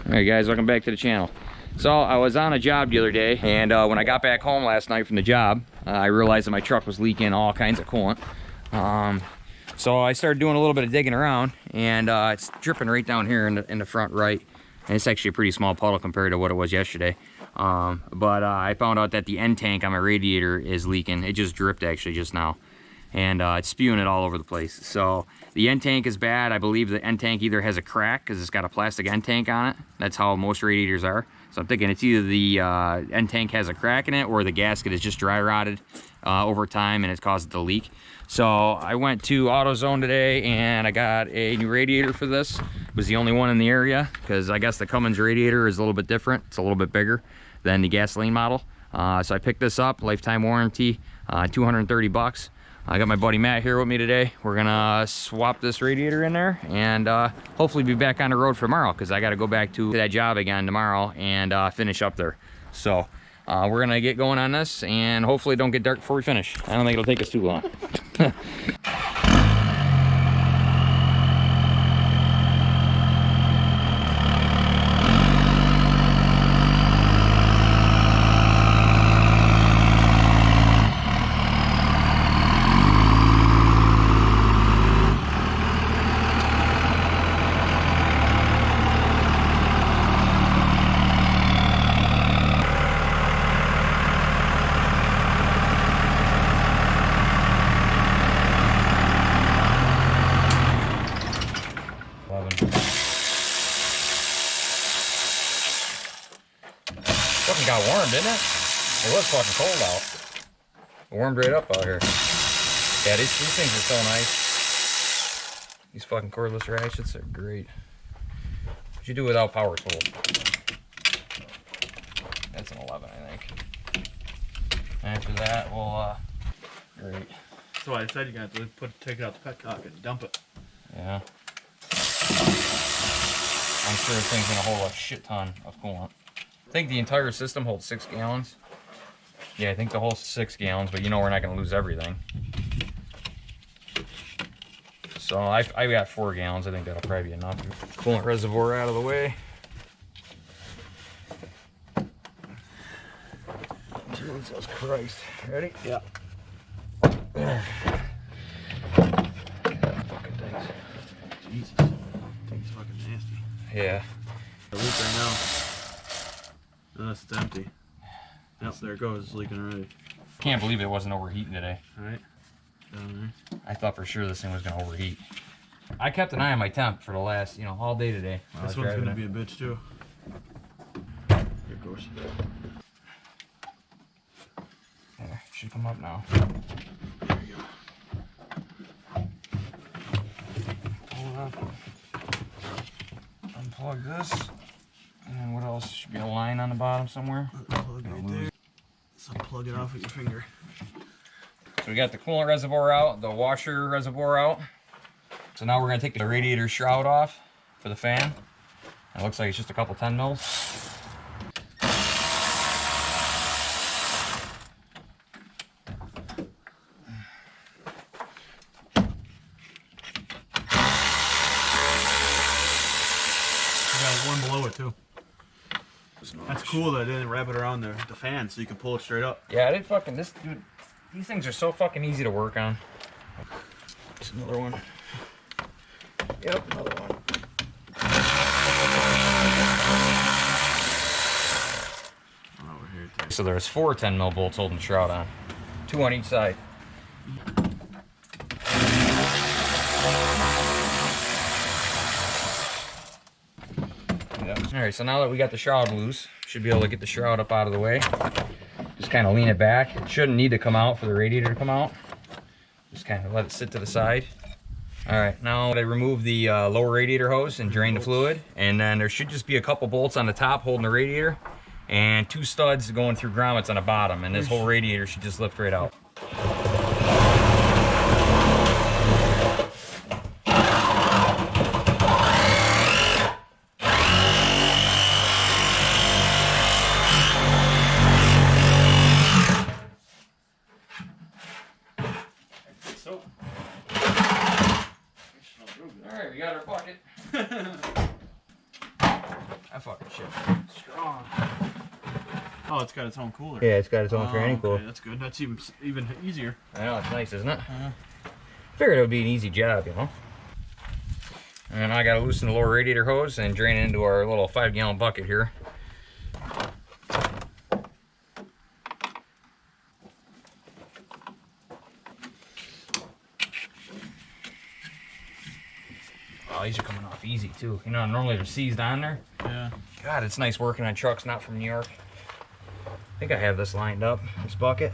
Alright guys, welcome back to the channel. So I was on a job the other day, and when I got back home last night from the job, I realized that my truck was leaking all kinds of coolant. So I started doing a little bit of digging around, and it's dripping right down here in the front right. And it's actually a pretty small puddle compared to what it was yesterday. But I found out that the end tank on my radiator is leaking. It just dripped actually just now. And it's spewing it all over the place. So the end tank is bad. I believe the end tank either has a crack because it's got a plastic end tank on it. That's how most radiators are. So I'm thinking it's either the end tank has a crack in it, or the gasket is just dry rotted over time and it's caused it to leak. So I went to AutoZone today and I got a new radiator for this. It was the only one in the area because I guess the Cummins radiator is a little bit different. It's a little bit bigger than the gasoline model. So I picked this up, lifetime warranty, 230 bucks. I got my buddy Matt here with me today. We're gonna swap this radiator in there and hopefully be back on the road for tomorrow because I got to go back to that job again tomorrow and finish up there. So we're gonna get going on this and hopefully it don't get dark before we finish. I don't think it'll take us too long. Fucking got warm, didn't it? It was fucking cold out. It warmed right up out here. Yeah, these things are so nice. These fucking cordless ratchets are great. What you do without power tool? That's an 11, I think. After that, we'll great. So I said you got to take it out the petcock and dump it. Yeah. I'm sure this thing's gonna hold a shit ton of coolant. I think the entire system holds 6 gallons. Yeah, I think the whole 6 gallons, but you know we're not gonna lose everything. So I got 4 gallons. I think that'll probably be enough. Coolant reservoir out of the way. Jesus Christ. Ready? Yeah. There. Fucking things. Jesus. Thing's fucking nasty. Yeah. The leak right now. Oh, it's empty. Yep, there it goes. It's leaking already. Can't believe it wasn't overheating today. Alright. Down there. I thought for sure this thing was gonna overheat. I kept an eye on my temp for the last, all day today. This one's gonna be a bitch too. Here it goes. There, should come up now. There you go. Hold up. Unplug this. And what else? Should be a line on the bottom somewhere. Unplug right there. So plug it off with your finger. So we got the coolant reservoir out, the washer reservoir out. So now we're gonna take the radiator shroud off for the fan. It looks like it's just a couple 10 mils. One below it too. That's cool that I didn't wrap it around the fan so you can pull it straight up. Yeah, I did fucking this, dude. These things are so fucking easy to work on. Just another one. Yep, another one. Over here too. So there's 4 10 mil bolts holding the shroud on, 2 on each side. Alright, so now that we got the shroud loose, should be able to get the shroud up out of the way. Just kind of lean it back. It shouldn't need to come out for the radiator to come out. Just kind of let it sit to the side. Alright, now I remove the lower radiator hose and drain the fluid. And then there should just be a couple bolts on the top holding the radiator. And 2 studs going through grommets on the bottom. And this whole radiator should just lift right out. Alright, we got our bucket. That fucking shit. Strong. Oh, it's got its own cooler. Yeah, it's got its own training cooler. Okay, that's good. That's even easier. I know, it's nice, isn't it? Figured it would be an easy job, you know. And I gotta loosen the lower radiator hose and drain it into our little 5-gallon bucket here. Oh, these are coming off easy too. You know, normally they're seized on there. Yeah. God, it's nice working on trucks not from New York. I think I have this lined up, this bucket.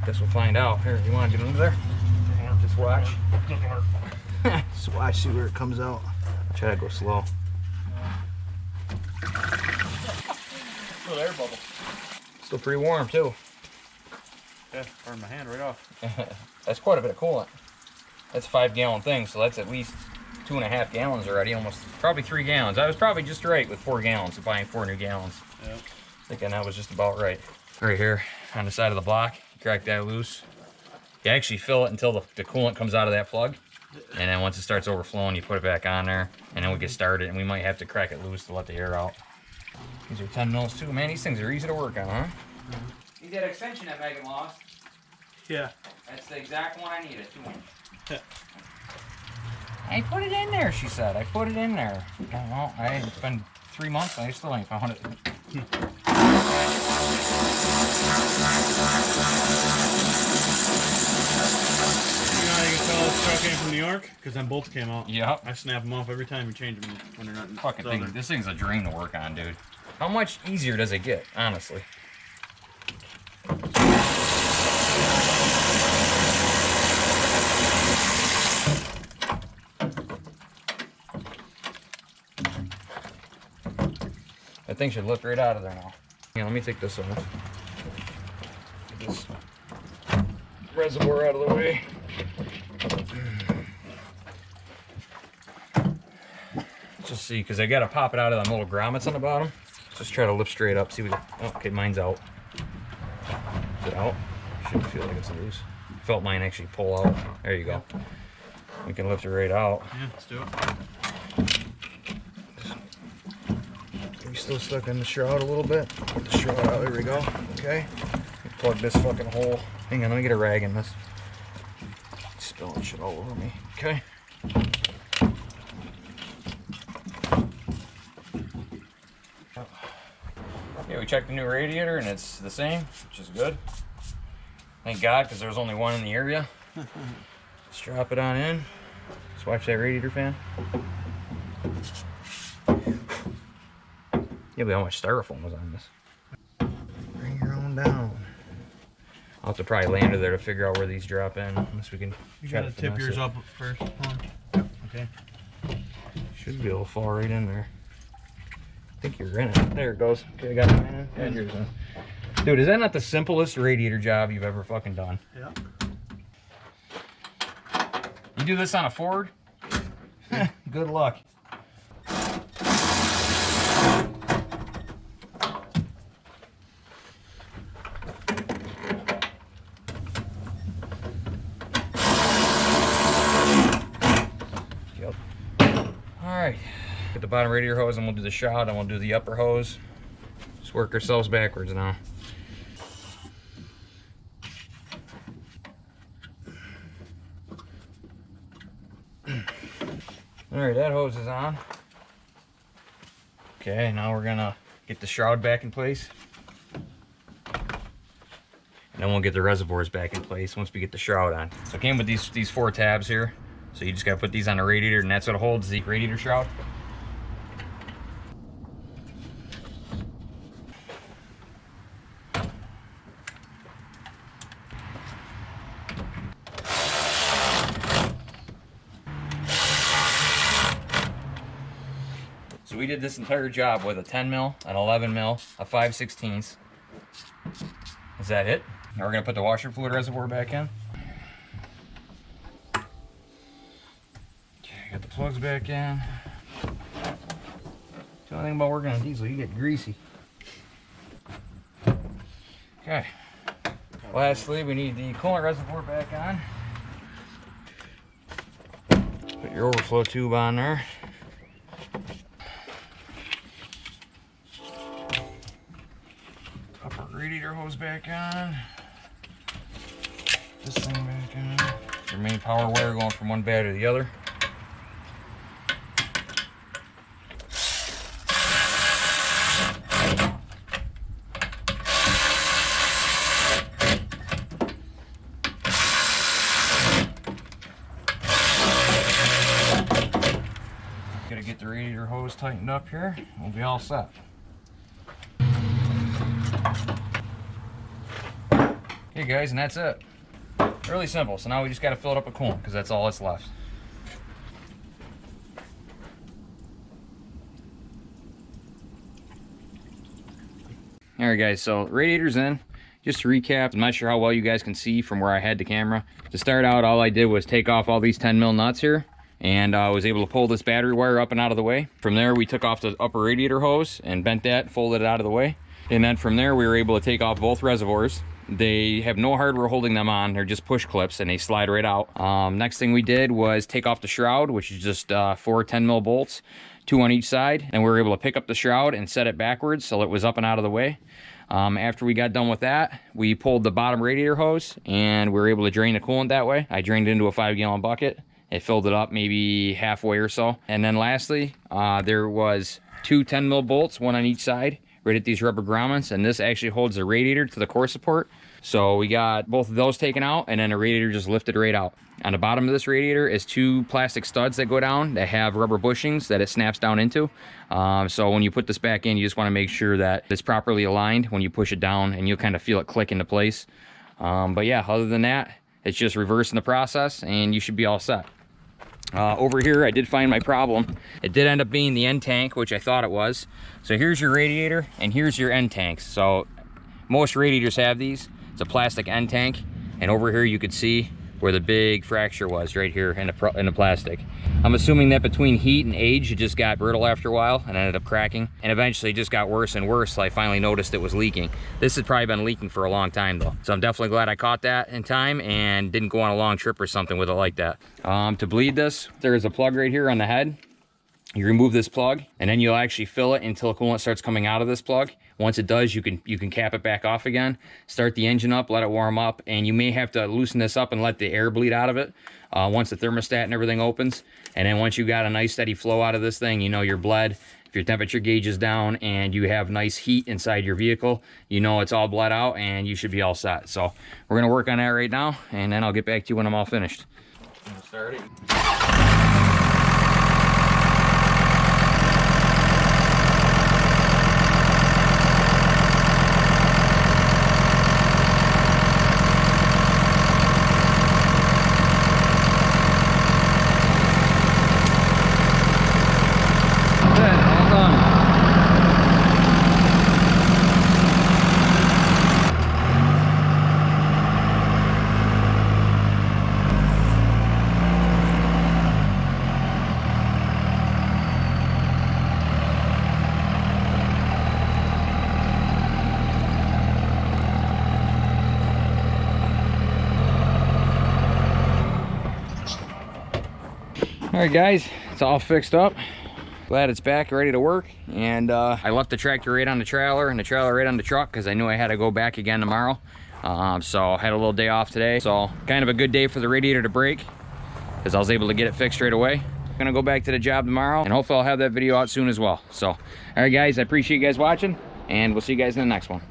Guess we'll find out. Here, you want to get under there? Just watch. Just watch, see where it comes out. Try to go slow. Little air bubble. Still pretty warm too. Yeah, burned my hand right off. That's quite a bit of coolant. That's a 5-gallon thing, so that's at least 2.5 gallons already, almost probably 3 gallons. I was probably just right with 4 gallons, so buying 4 new gallons. Yep. Thinking that was just about right. Right here on the side of the block, crack that loose. You actually fill it until the coolant comes out of that plug. And then once it starts overflowing, you put it back on there, and then we get started, and we might have to crack it loose to let the air out. These are 10 mils too. Man, these things are easy to work on, huh? See that extension that Megan lost? Yeah. That's the exact one I need, a 2-inch. I put it in there, she said. I put it in there. Well, it's been 3 months and I still ain't found it. You know how you can tell this truck came from New York? Because them bolts came out. Yep. I snap them off every time you change them when they're not Fucking southern. thing. This thing's a dream to work on, dude. How much easier does it get, honestly? That thing should lift right out of there now. Yeah, let me take this off. Get this reservoir out of the way. Let's just see, because I got to pop it out of them little grommets on the bottom. Just try to lift straight up. See what? Oh, okay, mine's out. Is it out? Shouldn't feel like it's loose. Felt mine actually pull out. There you go. We can lift it right out. Yeah, let's do it. We still stuck in the shroud a little bit. Get the shroud out. There we go. Okay. Plug this fucking hole. Hang on, let me get a rag in this. Spilling shit all over me. Okay. Yeah, we checked the new radiator and it's the same, which is good. Thank God, because there's only one in the area. Let's drop it on in. Let's watch that radiator fan. Yeah, but how much styrofoam was on this? Bring your own down. I'll have to probably land it there to figure out where these drop in, unless we can. You gotta tip yours up first. Hold on. Yep. Okay. Should be able to fall right in there. I think you're in it. There it goes. Okay, I got mine in. And yours in. Dude, is that not the simplest radiator job you've ever fucking done? Yeah. You do this on a Ford? Good luck. Yep. Alright. Get the bottom radiator hose and we'll do the shroud and we'll do the upper hose. Just work ourselves backwards now. Alright, that hose is on. Okay, now we're gonna get the shroud back in place. And then we'll get the reservoirs back in place once we get the shroud on. So it came with these 4 tabs here. So you just gotta put these on the radiator and that's what holds the radiator shroud. So we did this entire job with a 10 mil, an 11 mil, a 5/16. Is that it? Now we're gonna put the washer fluid reservoir back in. Okay, got the plugs back in. The only thing about working on diesel, you get greasy. Okay. Lastly, we need the coolant reservoir back on. Put your overflow tube on there. radiator hose back on. This thing back on. Your main power wire going from one battery to the other. Gotta get the radiator hose tightened up here. We'll be all set. Okay guys, and that's it. Really simple. So now we just got to fill it up with coolant because that's all that's left. Alright guys, so radiator's in. Just to recap, I'm not sure how well you guys can see from where I had the camera. To start out, all I did was take off all these 10 mil nuts here, and I was able to pull this battery wire up and out of the way. From there, we took off the upper radiator hose and bent that, folded it out of the way. And then from there, we were able to take off both reservoirs. They have no hardware holding them on. They're just push clips and they slide right out. Next thing we did was take off the shroud, which is just 4 10 mil bolts, 2 on each side. And we were able to pick up the shroud and set it backwards so it was up and out of the way. After we got done with that, we pulled the bottom radiator hose and we were able to drain the coolant that way. I drained it into a 5-gallon bucket. It filled it up maybe halfway or so. And then lastly, there was 2 10 mil bolts, 1 on each side, right at these rubber grommets, and this actually holds the radiator to the core support. So we got both of those taken out, and then the radiator just lifted right out. On the bottom of this radiator is 2 plastic studs that go down that have rubber bushings that it snaps down into. So when you put this back in, you just want to make sure that it's properly aligned when you push it down, and you'll kind of feel it click into place. But yeah, other than that, it's just reversing the process and you should be all set. Over here, I did find my problem. It did end up being the end tank, which I thought it was. So here's your radiator and here's your end tanks. So most radiators have these. It's a plastic end tank, and over here you could see where the big fracture was right here in the plastic. I'm assuming that between heat and age, it just got brittle after a while and ended up cracking, and eventually it just got worse and worse till I finally noticed it was leaking. This had probably been leaking for a long time though, so I'm definitely glad I caught that in time and didn't go on a long trip or something with it like that. To bleed this, there's a plug right here on the head. You remove this plug and then you'll actually fill it until coolant starts coming out of this plug. Once it does, you can cap it back off again, start the engine up, let it warm up, and you may have to loosen this up and let the air bleed out of it once the thermostat and everything opens. And then once you got a nice steady flow out of this thing, you know you're bled. If your temperature gauge is down and you have nice heat inside your vehicle, you know it's all bled out and you should be all set. So we're gonna work on that right now, and then I'll get back to you when I'm all finished. I'm gonna start it. All right guys, it's all fixed up. Glad it's back, ready to work. And I left the tractor right on the trailer and the trailer right on the truck because I knew I had to go back again tomorrow. So I had a little day off today. So kind of a good day for the radiator to break because I was able to get it fixed right away. I'm gonna go back to the job tomorrow and hopefully I'll have that video out soon as well. So, all right guys, I appreciate you guys watching and we'll see you guys in the next one.